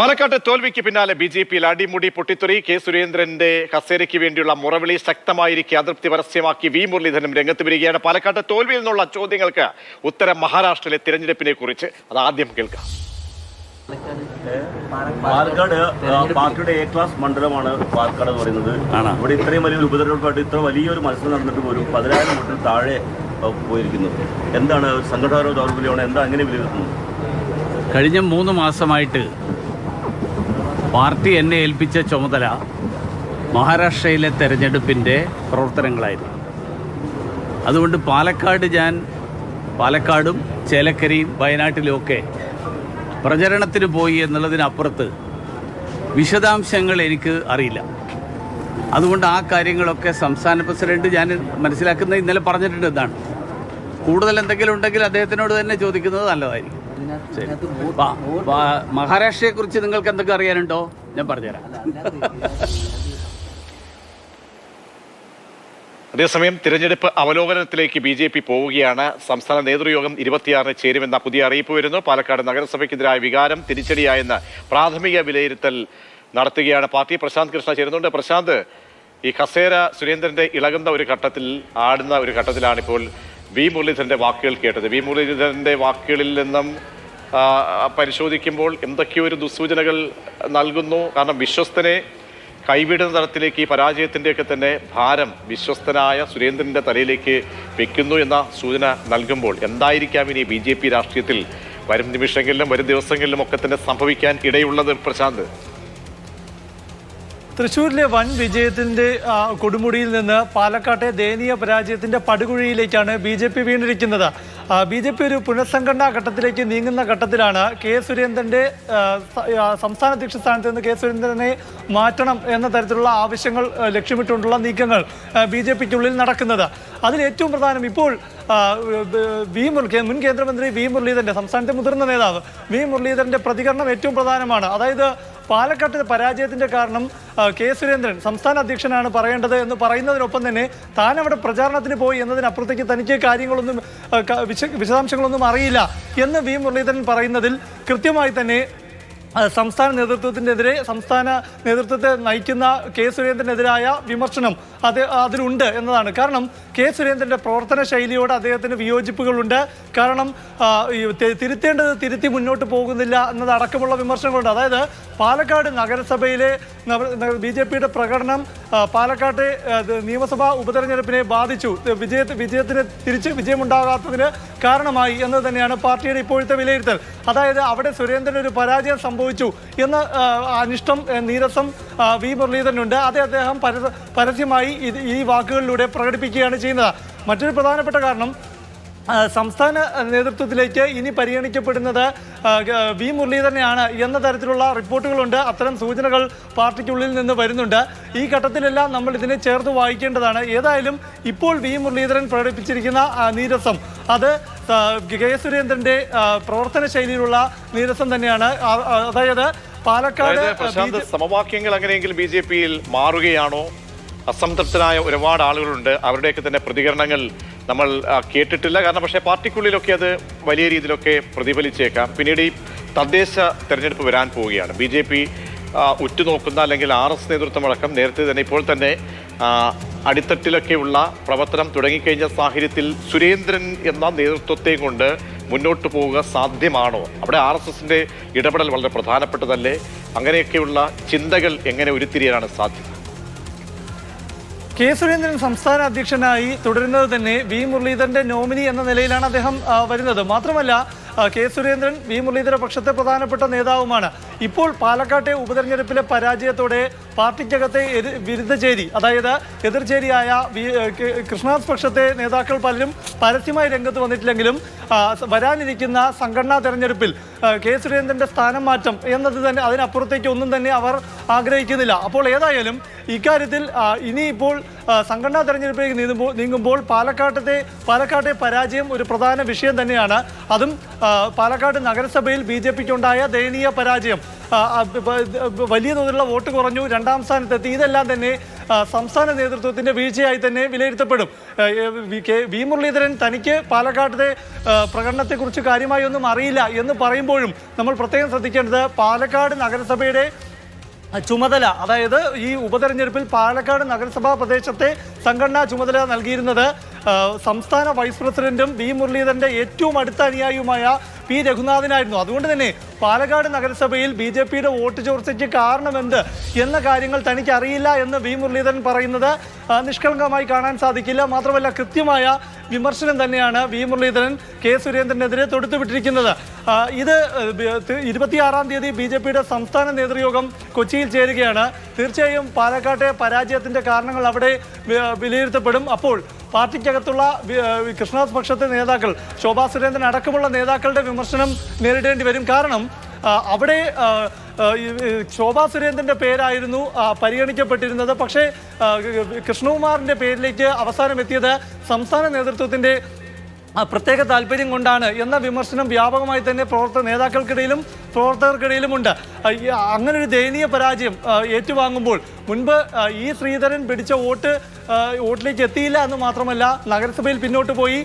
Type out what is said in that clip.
പാലക്കാട്ട് തോൽവിക്ക് പിന്നാലെ ബി.ജെ.പിയിൽ അടിമുടി പൊട്ടിത്തെറി. കെ സുരേന്ദ്രന്റെ കസേരയ്ക്ക് വേണ്ടിയുള്ള മുറവിളി ശക്തമായിരിക്കെ അതൃപ്തി പരസ്യമാക്കി വി മുരളീധരനും രംഗത്ത് വരികയാണ്. പാലക്കാട്ട് തോൽവിയിൽ നിന്നുള്ള ചോദ്യങ്ങൾക്ക് ഉത്തരം മഹാരാഷ്ട്രയിലെ തിരഞ്ഞെടുപ്പിനെ കുറിച്ച് അത് ആദ്യം കേൾക്കാം. പാലക്കാട് പാർട്ടിയുടെ എ ക്ലാസ് മണ്ഡലമാണ് പാലക്കാട് എന്ന് പറയുന്നത്. ഇവിടെ ഇത്രയും വലിയൊരു ഉപതെരഞ്ഞെടുപ്പായിട്ട് ഇത്ര വലിയൊരു മത്സരം നടന്നിട്ട് പോലും 10,000 വോട്ടിൽ താഴെ പോയിരിക്കുന്നു. എന്താണ് സംഘടനാപരമായ ദൗർബല്യമാണ്? എന്താ അങ്ങനെ വിലയിരുത്തുന്നത്? കഴിഞ്ഞ 3 മാസമായിട്ട് പാർട്ടി എന്നെ ഏൽപ്പിച്ച ചുമതല മഹാരാഷ്ട്രയിലെ തെരഞ്ഞെടുപ്പിൻ്റെ പ്രവർത്തനങ്ങളായിരുന്നു. അതുകൊണ്ട് പാലക്കാടും ചേലക്കരയും വയനാട്ടിലുമൊക്കെ പ്രചരണത്തിന് പോയി എന്നുള്ളതിനപ്പുറത്ത് വിശദാംശങ്ങൾ എനിക്ക് അറിയില്ല. അതുകൊണ്ട് ആ കാര്യങ്ങളൊക്കെ സംസ്ഥാന പ്രസിഡന്റ് ഞാൻ മനസ്സിലാക്കുന്നത് ഇന്നലെ പറഞ്ഞിട്ടുണ്ട്. എന്താണ് കൂടുതൽ എന്തെങ്കിലും ഉണ്ടെങ്കിൽ അദ്ദേഹത്തിനോട് തന്നെ ചോദിക്കുന്നത് നല്ലതായിരിക്കും. മഹാരാഷ്ട്രയെക്കുറിച്ച് നിങ്ങൾക്ക് എന്തൊക്കെ അറിയാനുണ്ടോ? ഞാൻ പറഞ്ഞുതരാം. അതേസമയം തിരഞ്ഞെടുപ്പ് അവലോകനത്തിലേക്ക് ബി.ജെ.പി പോവുകയാണ്. സംസ്ഥാന നേതൃയോഗം 26-ന് ചേരുമെന്ന പുതിയ അറിയിപ്പ് വരുന്നു. പാലക്കാട് നഗരസഭയ്ക്കെതിരായ വികാരം തിരിച്ചടിയായെന്ന് പ്രാഥമിക വിലയിരുത്തൽ നടത്തുകയാണ് പാർട്ടി. പ്രശാന്ത് കൃഷ്ണ ചേരുന്നുണ്ട്. പ്രശാന്ത്, ഈ കസേര സുരേന്ദ്രന്റെ ഇളകുന്ന ഒരു ഘട്ടത്തിൽ ആടുന്ന ഒരു ഘട്ടത്തിലാണിപ്പോൾ വി മുരളീധരന്റെ വാക്കുകൾ കേട്ടത്. വി മുരളീധരന്റെ വാക്കുകളിൽ നിന്നും പരിശോധിക്കുമ്പോൾ എന്തൊക്കെയോ ഒരു ദുസ്സൂചനകൾ നൽകുന്നു. കാരണം വിശ്വസ്തനെ കൈവിടുന്ന തരത്തിലേക്ക് ഈ പരാജയത്തിൻ്റെയൊക്കെ തന്നെ ഭാരം വിശ്വസ്തനായ സുരേന്ദ്രൻ്റെ തലയിലേക്ക് വെക്കുന്നു എന്ന സൂചന നൽകുമ്പോൾ എന്തായിരിക്കാം ഇനി ബി.ജെ.പി രാഷ്ട്രീയത്തിൽ വരും നിമിഷങ്ങളിലും വരും ദിവസങ്ങളിലും ഒക്കെ തന്നെ സംഭവിക്കാൻ ഇടയുള്ളത്? പ്രശാന്ത്, തൃശ്ശൂരിലെ വൻ വിജയത്തിന്റെ കൊടുമുടിയിൽ നിന്ന് പാലക്കാട്ടെ ദയനീയ പരാജയത്തിന്റെ പടുകുഴിയിലേക്കാണ് ബി.ജെ.പി വീണിരിക്കുന്നത്. ബി.ജെ.പി ഒരു പുനഃസംഘടനാ ഘട്ടത്തിലേക്ക് നീങ്ങുന്ന ഘട്ടത്തിലാണ് കെ സുരേന്ദ്രന്റെ സംസ്ഥാന അധ്യക്ഷ സ്ഥാനത്ത് നിന്ന് കെ സുരേന്ദ്രനെ മാറ്റണം എന്ന തരത്തിലുള്ള ആവശ്യങ്ങൾ ലക്ഷ്യമിട്ടുകൊണ്ടുള്ള നീക്കങ്ങൾ ബി.ജെ.പിക്കുള്ളിൽ നടക്കുന്നത്. അതിൽ ഏറ്റവും പ്രധാനം ഇപ്പോൾ മുൻ കേന്ദ്രമന്ത്രി വി മുരളീധരന്റെ, സംസ്ഥാനത്തെ മുതിർന്ന നേതാവ് വി മുരളീധരന്റെ പ്രതികരണം ഏറ്റവും പ്രധാനമാണ്. അതായത് പാലക്കാട്ട് പരാജയത്തിന്റെ കാരണം കെ സുരേന്ദ്രൻ സംസ്ഥാന അധ്യക്ഷനാണ് പറയേണ്ടത് എന്ന് പറയുന്നതിനൊപ്പം തന്നെ താൻ അവിടെ പ്രചാരണത്തിന് പോയി എന്നതിനപ്പുറത്തേക്ക് തനിക്ക് കാര്യങ്ങളൊന്നും വിശദാംശങ്ങളൊന്നും അറിയില്ല എന്ന് വി മുരളീധരൻ പറയുന്നതിൽ കൃത്യമായി തന്നെ സംസ്ഥാന നേതൃത്വത്തിനെതിരെ, സംസ്ഥാന നേതൃത്വത്തെ നയിക്കുന്ന കെ സുരേന്ദ്രനെതിരായ വിമർശനം അതിലുണ്ട് എന്നതാണ്. കാരണം കെ സുരേന്ദ്രന്റെ പ്രവർത്തന ശൈലിയോട് അദ്ദേഹത്തിന് വിയോജിപ്പുകളുണ്ട്. കാരണം തിരുത്തേണ്ടത് തിരുത്തി മുന്നോട്ട് പോകുന്നില്ല എന്നതടക്കമുള്ള വിമർശനങ്ങളുണ്ട്. അതായത് പാലക്കാട് നഗരസഭയിലെ ബി.ജെ.പിയുടെ പ്രകടനം പാലക്കാട്ടെ നിയമസഭാ ഉപതെരഞ്ഞെടുപ്പിനെ ബാധിച്ചു, വിജയത്തിന് തിരിച്ച് വിജയമുണ്ടാകാത്തതിന് കാരണമായി എന്ന് തന്നെയാണ് പാർട്ടിയുടെ ഇപ്പോഴത്തെ വിലയിരുത്തൽ. അതായത് അവിടെ സുരേന്ദ്രൻ ഒരു പരാജയം സംഭവിച്ചു എന്ന അനിഷ്ടം, നീരസം വി മുരളീധരനുണ്ട്. അത് അദ്ദേഹം പരസ്യമായി ഈ വാക്കുകളിലൂടെ പ്രകടിപ്പിക്കുകയാണ് ചെയ്യുന്നത്. മറ്റൊരു പ്രധാനപ്പെട്ട കാരണം, സംസ്ഥാന നേതൃത്വത്തിലേക്ക് ഇനി പരിഗണിക്കപ്പെടുന്നത് വി മുരളീധരനെയാണ് എന്ന തരത്തിലുള്ള റിപ്പോർട്ടുകളുണ്ട്. അത്തരം സൂചനകൾ പാർട്ടിക്കുള്ളിൽ നിന്ന് വരുന്നുണ്ട്. ഈ ഘട്ടത്തിലെല്ലാം നമ്മൾ ഇതിനെ ചേർത്ത് വായിക്കേണ്ടതാണ്. ഏതായാലും ഇപ്പോൾ വി മുരളീധരൻ പ്രകടിപ്പിച്ചിരിക്കുന്ന നീരസം അത് കെ സുരേന്ദ്രന്റെ പ്രവർത്തന ശൈലിയിലുള്ള നീരസം തന്നെയാണ്. അതായത് പാലക്കാട് സമവാക്യങ്ങൾ അങ്ങനെയെങ്കിൽ ബി.ജെ.പിയിൽ മാറുകയാണോ? അസംതൃപ്തരായ ഒരുപാട് ആളുകളുണ്ട്. അവരുടെയൊക്കെ തന്നെ പ്രതികരണങ്ങൾ നമ്മൾ കേട്ടിട്ടില്ല. കാരണം പക്ഷേ പാർട്ടിക്കുള്ളിലൊക്കെ അത് വലിയ രീതിയിലൊക്കെ പ്രതിഫലിച്ചേക്കാം. പിന്നീട് ഈ തദ്ദേശ തെരഞ്ഞെടുപ്പ് വരാൻ പോവുകയാണ്. ബി.ജെ.പി ഉറ്റുനോക്കുന്ന അല്ലെങ്കിൽ RS നേതൃത്വമടക്കം നേരത്തെ തന്നെ ഇപ്പോൾ തന്നെ അടിത്തട്ടിലൊക്കെയുള്ള പ്രവർത്തനം തുടങ്ങിക്കഴിഞ്ഞ സാഹചര്യത്തിൽ സുരേന്ദ്രൻ എന്ന നേതൃത്വത്തെ കൊണ്ട് മുന്നോട്ട് പോവുക സാധ്യമാണോ? അവിടെ RSSന്റെ ഇടപെടൽ വളരെ പ്രധാനപ്പെട്ടതല്ലേ? അങ്ങനെയൊക്കെയുള്ള ചിന്തകൾ എങ്ങനെ ഉരുത്തിരിയാനാണ് സാധ്യത? കെ സുരേന്ദ്രൻ സംസ്ഥാന അധ്യക്ഷനായി തുടരുന്നത് തന്നെ വി മുരളീധരന്റെ നോമിനി എന്ന നിലയിലാണ് അദ്ദേഹം വരുന്നത്. മാത്രമല്ല കെ സുരേന്ദ്രൻ വി മുരളീധര പക്ഷത്തെ പ്രധാനപ്പെട്ട നേതാവുമാണ്. ഇപ്പോൾ പാലക്കാട്ടെ ഉപതെരഞ്ഞെടുപ്പിലെ പരാജയത്തോടെ പാർട്ടിക്കകത്തെ വിരുദ്ധചേരി, അതായത് എതിർചേരിയായ കൃഷ്ണദാസ് പക്ഷത്തെ നേതാക്കൾ പലരും പരസ്യമായി രംഗത്ത് വന്നിട്ടില്ലെങ്കിലും വരാനിരിക്കുന്ന സംഘടനാ തെരഞ്ഞെടുപ്പിൽ കെ സുരേന്ദ്രന്റെ സ്ഥാനം മാറ്റം എന്നത് തന്നെ അതിനപ്പുറത്തേക്ക് ഒന്നും തന്നെ അവർ ആഗ്രഹിക്കുന്നില്ല. അപ്പോൾ ഏതായാലും ഇക്കാര്യത്തിൽ ഇനിയിപ്പോൾ സംഘടനാ തെരഞ്ഞെടുപ്പിലേക്ക് നീങ്ങുമ്പോൾ പാലക്കാട്ടെ പരാജയം ഒരു പ്രധാന വിഷയം തന്നെയാണ്. അതും പാലക്കാട് നഗരസഭയിൽ ബി.ജെ.പിക്കുണ്ടായ ദയനീയ പരാജയം, വലിയ തോതിലുള്ള വോട്ട് കുറഞ്ഞു, 2ാം സ്ഥാനത്തെത്തി. ഇതെല്ലാം തന്നെ സംസ്ഥാന നേതൃത്വത്തിന്റെ വീഴ്ചയായി തന്നെ വിലയിരുത്തപ്പെടും. വി മുരളീധരൻ തനിക്ക് പാലക്കാട്ടെ പ്രകടനത്തെക്കുറിച്ച് കാര്യമായി ഒന്നും അറിയില്ല എന്ന് പറയുമ്പോഴും നമ്മൾ പ്രത്യേകം ശ്രദ്ധിക്കേണ്ടത് പാലക്കാട് നഗരസഭയുടെ ചുമതല, അതായത് ഈ ഉപതെരഞ്ഞെടുപ്പിൽ പാലക്കാട് നഗരസഭാ പ്രദേശത്തെ സംഘടനാ ചുമതല നൽകിയിരുന്നത് സംസ്ഥാന വൈസ് പ്രസിഡന്റും വി മുരളീധരന്റെ ഏറ്റവും അടുത്ത അനുയായിയുമായ പി രഘുനാഥനായിരുന്നു. അതുകൊണ്ട് തന്നെ പാലക്കാട് നഗരസഭയിൽ BJPയുടെ വോട്ട് ചോർച്ചയ്ക്ക് കാരണമെന്ത് എന്ന കാര്യങ്ങൾ തനിക്ക് അറിയില്ല എന്ന് വി മുരളീധരൻ പറയുന്നത് നിഷ്കളങ്കമായി കാണാൻ സാധിക്കില്ല. മാത്രമല്ല കൃത്യമായ വിമർശനം തന്നെയാണ് വി മുരളീധരൻ കെ സുരേന്ദ്രനെതിരെ തൊടുത്തുവിട്ടിരിക്കുന്നത്. ഇത് 26-ാം തീയതി BJPയുടെ സംസ്ഥാന നേതൃയോഗം കൊച്ചിയിൽ ചേരുകയാണ്. തീർച്ചയായും പാലക്കാട്ടെ പരാജയത്തിന്റെ കാരണങ്ങൾ അവിടെ വിലയിരുത്തപ്പെടും. അപ്പോൾ പാർട്ടിക്കകത്തുള്ള കൃഷ്ണദാസ് പക്ഷത്തെ നേതാക്കൾ, ശോഭാ സുരേന്ദ്രൻ അടക്കമുള്ള നേതാക്കളുടെ വിമർശനം നേരിടേണ്ടി വരും. കാരണം അവിടെ ശോഭാ സുരേന്ദ്രന്റെ പേരായിരുന്നു പരിഗണിക്കപ്പെട്ടിരുന്നത്. പക്ഷേ കൃഷ്ണകുമാറിന്റെ പേരിലേക്ക് അവസാനം എത്തിയത് സംസ്ഥാന നേതൃത്വത്തിന്റെ പ്രത്യേക താല്പര്യം കൊണ്ടാണ് എന്ന വിമർശനം വ്യാപകമായി തന്നെ നേതാക്കൾക്കിടയിലും പ്രവർത്തകർക്കിടയിലുമുണ്ട്. അങ്ങനെ ഒരു ദയനീയ പരാജയം ഏറ്റുവാങ്ങുമ്പോൾ മുൻപ് ഈ ശ്രീധരൻ പിടിച്ച വോട്ടിലേക്ക് എത്തിയില്ല എന്ന് മാത്രമല്ല, നഗരസഭയിൽ പിന്നോട്ട് പോയി